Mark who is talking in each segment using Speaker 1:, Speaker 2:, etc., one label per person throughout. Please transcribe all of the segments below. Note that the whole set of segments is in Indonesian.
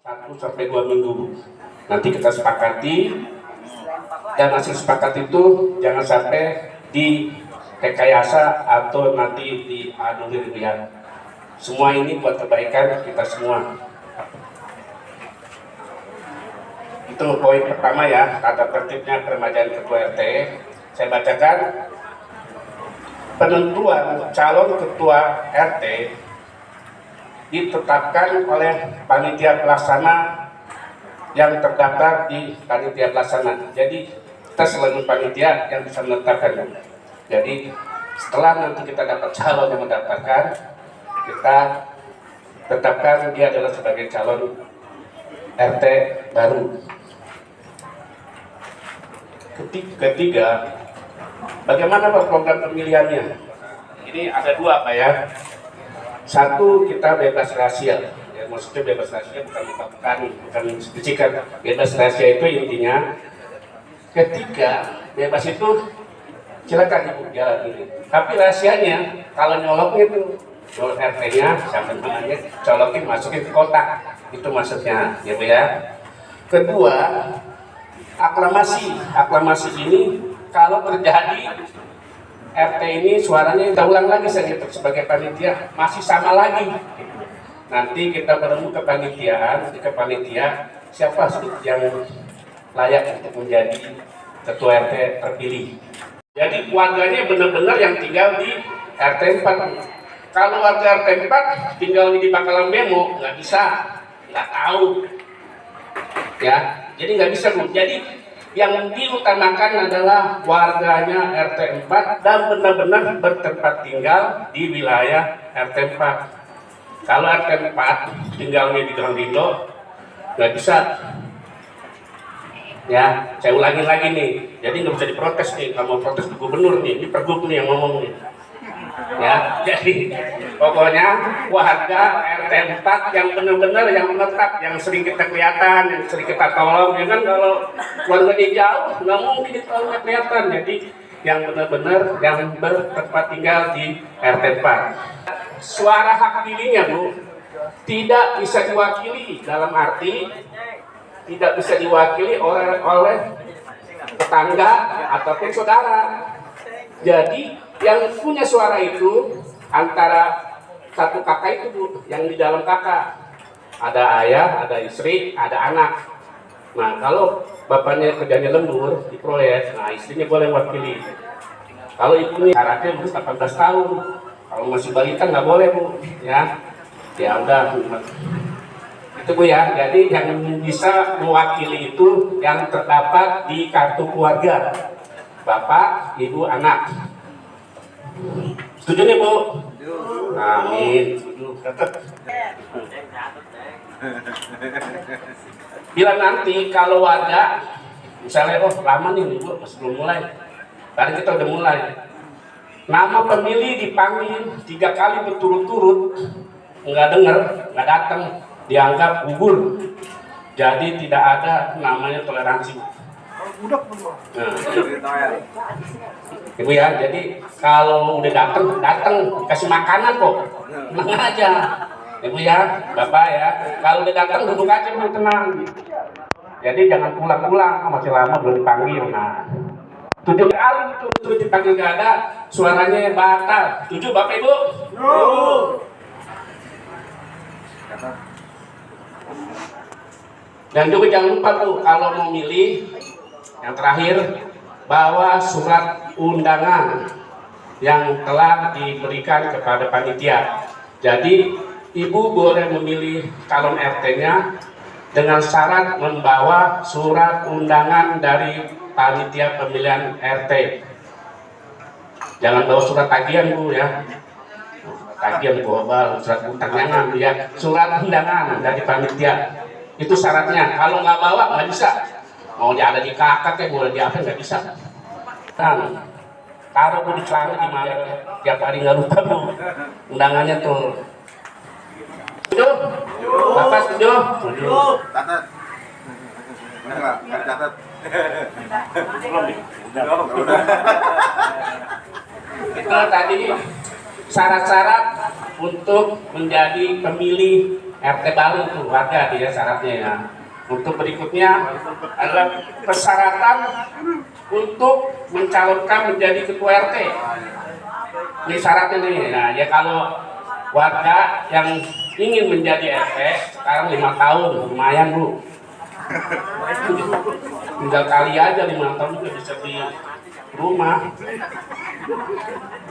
Speaker 1: 1 sampai 2 minggu. Nanti kita sepakati, dan hasil sepakat itu jangan sampai direkayasa atau nanti dianulir ya. Semua ini buat kebaikan kita semua. Itu poin pertama ya, tata tertibnya peremajaan ketua RT. Saya bacakan. Penentuan calon ketua RT ditetapkan oleh panitia pelaksana yang terdaftar di panitia pelaksana. Jadi kita selalu panitia yang bisa menetapkan. Jadi setelah nanti kita dapat calon yang mendaftarkan, kita tetapkan dia adalah sebagai calon RT baru. Ketiga, bagaimana program pemilihannya? Ini ada 2 Pak ya. 1, kita bebas rahasia. Ya, maksudnya bebas rahasia bukan dicikan. Bebas rahasia itu intinya ketika bebas itu silakan Ibu jalan ini. Tapi rahasianya kalau nyoloknya itu nyolok RT-nya, siapa namanya, colokin masukin ke kotak. Itu maksudnya, ya Bu ya. Kedua, aklamasi ini kalau terjadi RT ini suaranya kita ulang lagi saja sebagai panitia masih sama lagi. Nanti kita bertemu ke panitia siapa yang layak untuk menjadi ketua RT terpilih. Jadi warganya benar-benar yang tinggal di RT 4. Kalau warga RT 4 tinggal di Bakalang Bemo nggak bisa, nggak tahu. Ya, jadi nggak bisa Bu. Jadi yang diutamakan adalah warganya RT 4 dan benar-benar bertempat tinggal di wilayah RT 4. Kalau RT 4 tinggalnya di Gang Dindo, nggak bisa. Ya, saya ulangi lagi nih. Jadi nggak bisa diprotes nih. Kalau mau protes ke gubernur nih, ini pergub nih yang ngomong nih. Ya, jadi pokoknya warga RT 4 yang benar-benar yang menetap, yang sering kita kelihatan, yang sering kita tolong, ya kan. Kalau warganya jauh nggak mungkin ditolong kelihatan. Jadi yang benar-benar yang bertempat tinggal di RT 4. Suara hak pilihnya Bu tidak bisa diwakili, dalam arti tidak bisa diwakili oleh tetangga ataupun saudara. Jadi yang punya suara itu antara satu kakak itu Bu, yang di dalam kakak ada ayah, ada istri, ada anak. Nah kalau bapaknya kerjanya lembur di proyek, nah istrinya boleh wakili. Kalau ibunya syaratnya 18 tahun, kalau masih balita nggak boleh Bu, ya. Ya udah itu Bu ya. Jadi yang bisa mewakili itu yang terdapat di kartu keluarga, bapak, ibu, anak. Setuju nih Bu? Amin. Setuju. Bila nanti kalau warga misalnya lama nih Bu belum mulai, tadi kita udah mulai, nama pemilih dipanggil 3 kali berturut-turut nggak dengar, nggak datang, dianggap gugur. Jadi tidak ada namanya toleransi. Nah, Ibu ya, jadi kalau udah datang kasih makanan kok, tenang aja. Ibu ya, Bapak ya, kalau udah datang duduk aja Bu, tenang. Jadi jangan pulang-pulang, masih lama belum dipanggil. Nah, 7 kali itu dipanggil nggak ada, suaranya batal. 7 Bapak Ibu? Dan juga jangan lupa tuh kalau mau milih, yang terakhir, bawa surat undangan yang telah diberikan kepada panitia. Jadi Ibu boleh memilih calon RT-nya dengan syarat membawa surat undangan dari panitia pemilihan RT. Jangan bawa surat tagihan Bu ya. Tagihan bawa surat undangan ya. Surat undangan dari panitia. Itu syaratnya. Kalau nggak bawa nggak bisa. Mau dia ada di kakak ya, boleh di apa, nggak bisa. Kan taruh Bu di celana di mana tiap hari nggak lupa Bu undangannya tuh. Setuju? Bapak setuju? Setuju.
Speaker 2: Catat. Enggak catat. Udah.
Speaker 1: Itu tadi syarat-syarat untuk menjadi pemilih RT baru tuh warga dia syaratnya ya. Untuk berikutnya adalah persyaratan untuk mencalonkan menjadi ketua RT. Ini syaratnya nih. Nah, ya kalau warga yang ingin menjadi RT sekarang 5 tahun, lumayan Bu. Tinggal kali aja 5 tahun juga bisa di rumah.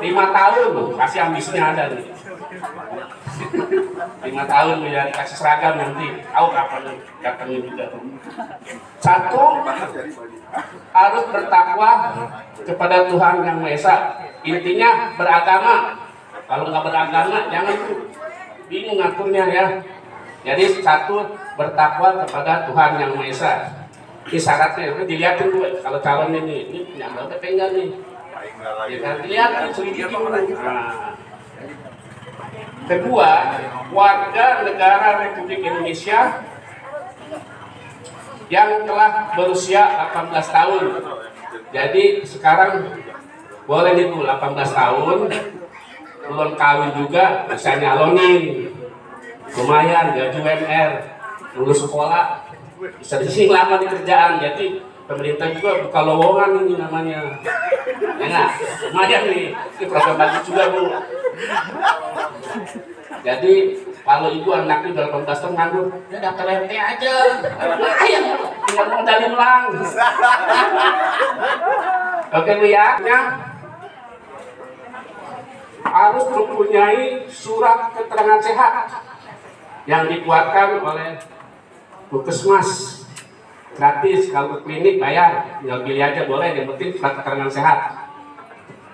Speaker 1: 5 tahun kasih ambisinya ada nih. 5 tahun ya kasih seragam nanti tahu kapan datangnya juga. 1, harus bertakwa kepada Tuhan Yang Maha Esa. Intinya beragama. Kalau nggak beragama jangan bingung ngaturnya ya. Jadi 1, bertakwa kepada Tuhan Yang Maha Esa. Ini syaratnya, dilihatin tuh kalau calon ini punya berapa enggak nih? Ya kan dilihatin selidiki dulu. Nah. Kedua, warga negara Republik Indonesia yang telah berusia 18 tahun. Jadi sekarang boleh itu 18 tahun, belum kawin juga bisa nyalonin. Lumayan gaji UMR, lulus sekolah bisa di sini lama di kerjaan. Jadi pemerintah juga buka lowongan ini namanya. Ya nggak? Lumayan nih, ini program bagus juga Bu. Jadi kalau ibu anaknya udah 18 tahun nganggur, ya daftar RT aja. Lumayan, tinggal modalin ulang. Oke Bu ya. Harus mempunyai surat keterangan sehat yang dikeluarkan oleh Puskesmas. Gratis, kalau ke klinik bayar, tinggal pilih aja boleh, yang penting surat keterangan sehat.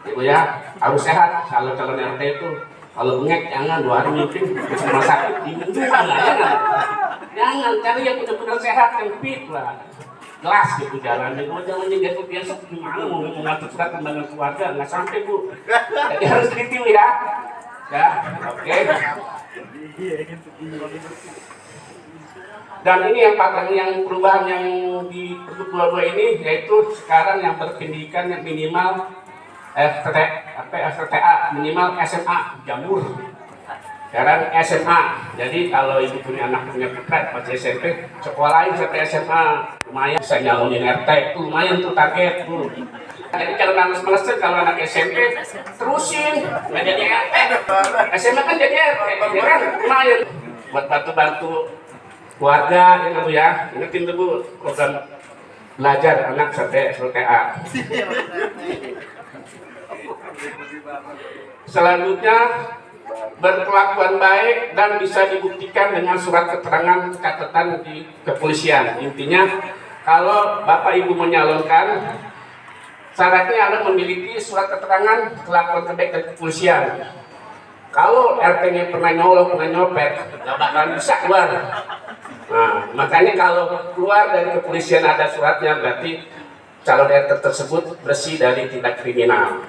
Speaker 1: Ibu ya, harus sehat. Kalau calon RT itu, kalau bengek jangan 2 hari meeting ke rumah sakit, jangan cari yang benar-benar sehat, yang fit lah. Jelas gitu jalan, jangan biasa gimana mau mengatur surat undangan keluarga, nggak sampai Bu. Jadi harus detail ya. Ya, oke. Dan ini yang perubahan yang di Pergub 22 ini yaitu sekarang yang berpendidikan yang minimal FTTA minimal SMA Jamur. Sekarang SMA. Jadi kalau ibu punya anak punya putra masih SMP, sekolahin sampai SMA lumayan bisa nyalonin RT, tuh lumayan tuh target tuh. Jadi kalau males kalau anak SMP terusin nggak jadi RT. SMA kan jadi RT, ya kan lumayan buat bantu keluarga ya Bu ya. Ingetin tuh Bu program belajar anak sampai SLTA. Selanjutnya berkelakuan baik dan bisa dibuktikan dengan surat keterangan catatan di kepolisian. Intinya kalau Bapak Ibu menyalonkan, syaratnya Anda memiliki surat keterangan kelakuan baik dari kepolisian. Kalau RT-nya pernah nyolong, pernah nyopet, nggak bakalan bisa keluar. Nah, makanya kalau keluar dari kepolisian ada suratnya, berarti calon RT tersebut bersih dari tindak kriminal.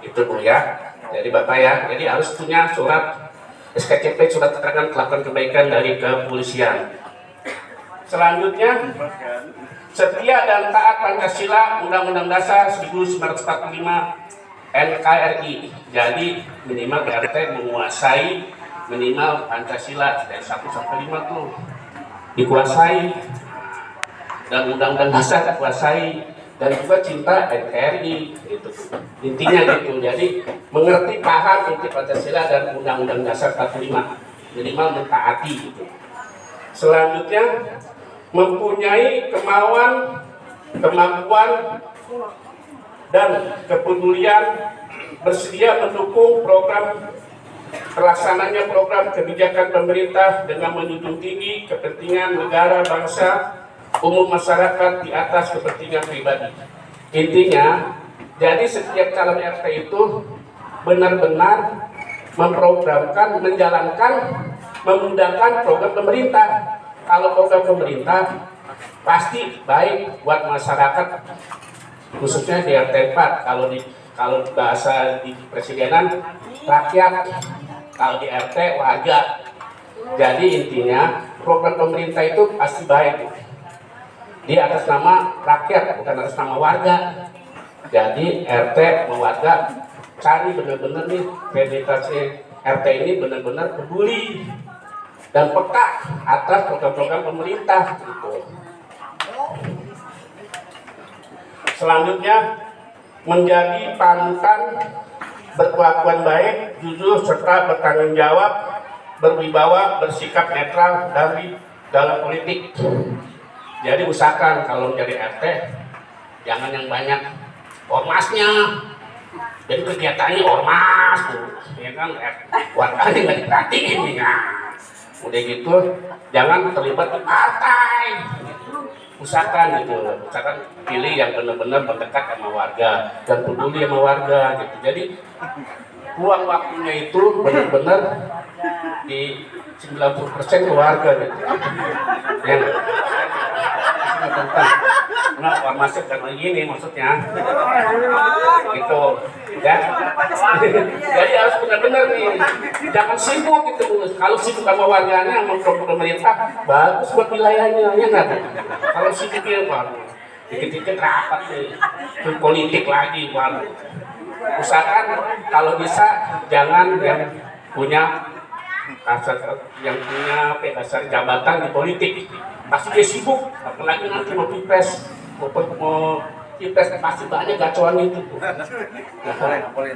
Speaker 1: Itu Bu ya. Jadi Bapak ya, jadi harus punya surat SKCP, surat keterangan kelakuan kebaikan dari kepolisian. Selanjutnya, setia dan taat Pancasila Undang-Undang Dasar 1945 NKRI. Jadi minimal RT menguasai minimal Pancasila dari 1 sampai 5 tuh dikuasai, dan Undang-Undang Dasar dikuasai, dan juga cinta NKRI gitu. Intinya gitu. Jadi mengerti, paham inti Pancasila dan Undang-Undang Dasar 45, minimal mentaati gitu. Selanjutnya mempunyai kemampuan dan kepedulian bersedia mendukung terlaksananya program kebijakan pemerintah dengan menjunjung tinggi kepentingan negara, bangsa, umum masyarakat di atas kepentingan pribadi. Intinya, jadi setiap calon RT itu benar-benar memprogramkan, menjalankan, memudahkan program pemerintah. Kalau program pemerintah pasti baik buat masyarakat, khususnya di RT 4. Kalau bahasa di presidenan rakyat, kalau di RT warga. Jadi intinya program pemerintah itu pasti baik. Dia atas nama rakyat, bukan atas nama warga. Jadi RT warga cari benar-benar nih akreditasi RT ini benar-benar peduli dan peka atas program-program pemerintah gitu. Selanjutnya, menjadi panutan, berkelakuan baik, jujur serta bertanggung jawab, berwibawa, bersikap netral dalam politik. Jadi usahakan kalau menjadi RT jangan yang banyak ormasnya. Jadi kegiatannya ormas tuh, ya kan, warganya nggak diperhatiin ya. Udah gitu, jangan terlibat di partai. Usahakan gitu, usahakan pilih yang benar-benar mendekat sama warga dan peduli sama warga gitu. Jadi ruang waktunya itu benar-benar di 90% keluarga gitu. Ya, nah, ormasnya karena gini maksudnya gitu ya. Jadi harus benar-benar nih, jangan sibuk gitu. Kalau sibuk sama warganya sama pemerintah bagus buat wilayahnya ya nggak. Kalau sibuk ya baru dikit-dikit rapat nih politik lagi baru. Usahakan kalau bisa jangan yang punya dasar jabatan di politik. Pasti dia sibuk, apalagi nanti mau pilpres, pasti banyak gacoan itu.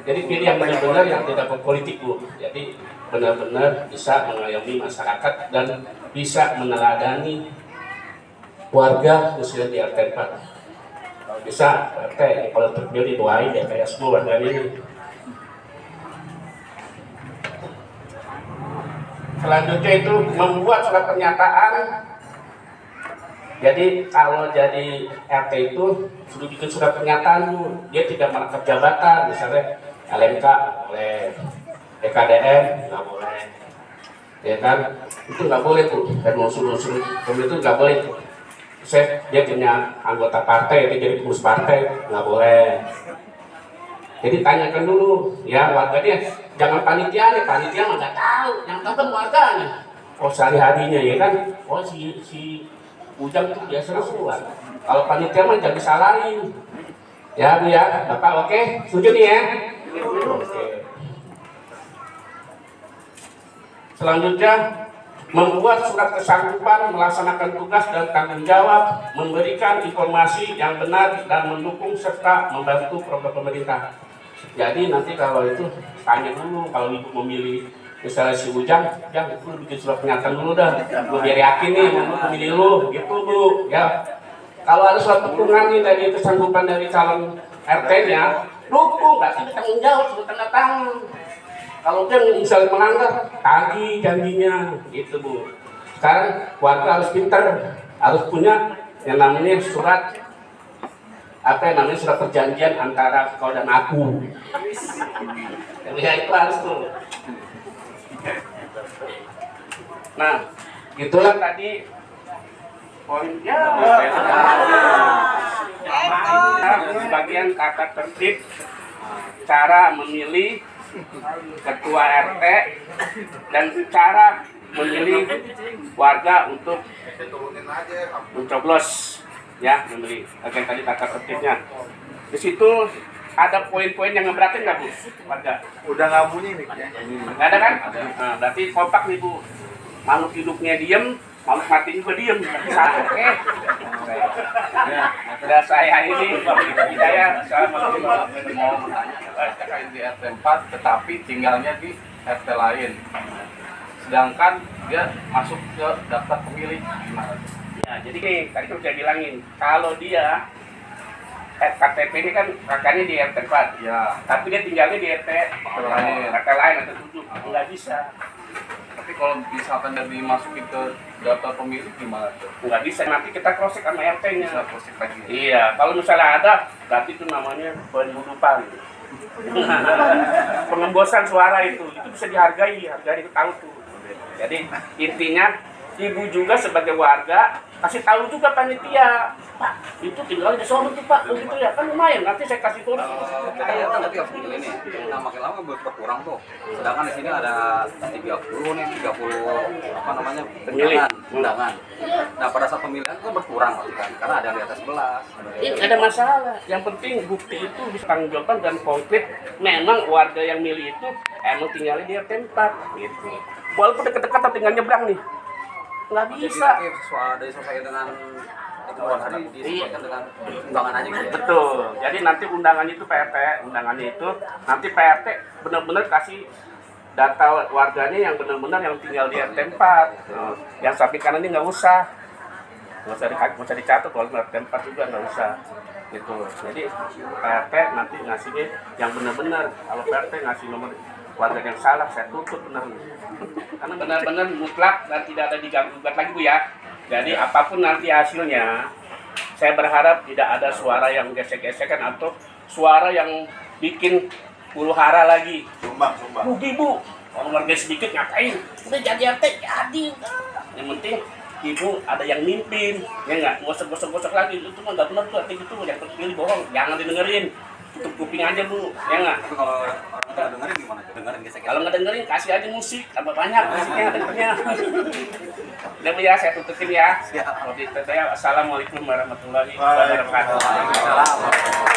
Speaker 1: Jadi pilih yang benar-benar yang tidak berpolitik Bu. Jadi benar-benar bisa mengayomi masyarakat dan bisa meneladani warga khususnya di RT 4. Kalau bisa RT kalau terpilih doain ya kayak semua warga ini. Selanjutnya itu membuat surat pernyataan. Jadi kalau jadi RT itu sudah bikin surat pernyataan tuh, dia tidak merangkap jabatan, misalnya LMK oleh EKDM nggak boleh, ya kan? Itu nggak boleh tuh, dan unsur-unsur itu nggak boleh tuh. Dia punya anggota partai, dia jadi pengurus partai nggak boleh. Jadi tanyakan dulu, ya warganya, jangan panitia mah nggak tahu, yang tahu kan warganya. Oh sehari-harinya ya kan, oh si Ujang tuh biasa seruan. Kalau panitia mah jangan disalahin. Ya Bu ya, Bapak oke? Setuju nih ya? Oke. Selanjutnya, membuat surat kesanggupan melaksanakan tugas dan tanggung jawab, memberikan informasi yang benar dan mendukung serta membantu program pemerintah. Jadi nanti kalau itu tanya dulu, kalau Ibu memilih misalnya si Ujang, itu bikin surat pernyataan dulu dah, lu biar yakin nih mau memilih lu, gitu Bu. Ya, kalau ada surat dukungan nih dari kesanggupan dari calon RT-nya, dukung, berarti tanggung jawab, surat tanda tangan. Kalau dia misalnya melanggar, tagih janjinya, gitu Bu. Sekarang warga harus pintar, harus punya yang namanya surat surat perjanjian antara kau dan aku. Ya itu harus tuh. Nah, itulah tadi poinnya. Bagian tata tertib cara memilih ketua RT dan cara memilih warga untuk mencoblos, ya memilih. Bagian tadi tata tertibnya. Di situ ada poin-poin yang ngeberatin nggak Bu? Warga?
Speaker 2: Udah nggak bunyi nih.
Speaker 1: Nggak ada kan? Nah, berarti kompak nih Bu. Makhluk hidupnya diem, makhluk mati juga diem. Oke. Sudah saya ini, saya
Speaker 3: mau bertanya di RT 4 tetapi tinggalnya di RT lain. Sedangkan dia masuk ke daftar pemilih gimana?
Speaker 1: Ya, jadi nih, tadi sudah bilangin, kalau dia KTP ini kan kakaknya di RT 4,
Speaker 3: Ya,
Speaker 1: tapi dia tinggalnya di RT
Speaker 3: lain.
Speaker 1: atau 7, nggak bisa.
Speaker 3: Tapi kalau misalkan dari dimasukin ke daftar pemilih gimana tuh?
Speaker 1: Nggak bisa, nanti kita cross check sama RT-nya.
Speaker 3: Bisa proses lagi.
Speaker 1: Iya, kalau misalnya ada, berarti itu namanya penyudupan. Pengembosan suara itu bisa dihargai itu tahu tuh. Jadi intinya Ibu juga sebagai warga kasih tahu juga panitia, Pak itu tinggal di sono tuh Pak, begitu ya kan lumayan. Nanti saya kasih turun.
Speaker 4: Kita nanti harus pilih nih, nah makin lama berkurang tuh. Sedangkan di sini ada 30 nih, 30 apa namanya undangan. Nah pada saat pemilihan kan berkurang kan, karena ada yang di atas 11.
Speaker 1: Ini ada masalah. Yang penting bukti itu bisa tanggung jawab dan konkret. Memang warga yang milih itu emang tinggalnya di RT 4 gitu. walaupun dekat-dekat tapi tinggal nyebrang nih, nggak bisa.
Speaker 4: Jadi disesuaikan dengan kebutuhan hari, disesuaikan dengan undangan aja gitu.
Speaker 1: Betul. Jadi nanti undangannya itu undangannya itu nanti PRT benar-benar kasih data warganya yang benar-benar yang tinggal di RT 4. Yang samping kanan ini nggak usah dicatat, kalau RT 4 juga nggak usah. Gitu. Jadi PRT nanti ngasihnya yang benar-benar. Kalau PRT ngasih nomor warga yang salah, saya tutup benar. Karena benar-benar mutlak dan tidak ada diganggu-gugat lagi Bu ya. Jadi apapun nanti hasilnya, saya berharap tidak ada suara yang gesek-gesekan atau suara yang bikin huru hara lagi.
Speaker 2: Sumbang.
Speaker 1: Rugi Bu, kalau warga sedikit ngapain? Udah jadi RT, jadi. Yang penting ibu ada yang mimpin, ya nggak? Gosok lagi, itu mah nggak benar tuh RT gitu, yang terpilih bohong, jangan didengerin. Tutup kuping aja Bu, ya nggak?
Speaker 4: Tapi kalau orang nggak dengerin gimana? Dengerin gesek.
Speaker 1: Kalau nggak dengerin, kasih aja musik, tambah banyak musiknya, dengernya. Udah Bu ya, saya tutupin ya.
Speaker 4: Siap.
Speaker 1: Kalau gitu saya, assalamualaikum warahmatullahi wabarakatuh.
Speaker 4: Waalaikumsalam.